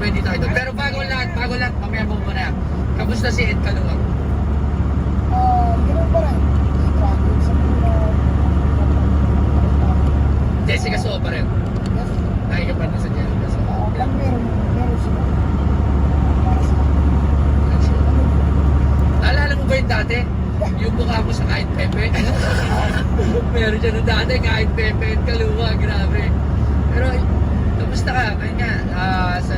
pwede tayo doon. Pero bago lahat, mamaya mo muna. Kamusta si Ed Kaluwag? Ganun pa rin. Traffic sa pulang. Jessica Soho pa rin. Yes. Nakika pa rin sa Jessica Soho. Pag meron sila. Naalala mo ba yung dati? Yung mukha mo sa Kahit Pepe? Meron siya nung dati, Kahit Pepe at Kaluwag, grabe. Pero, kamusta ka? Kaya nga, sa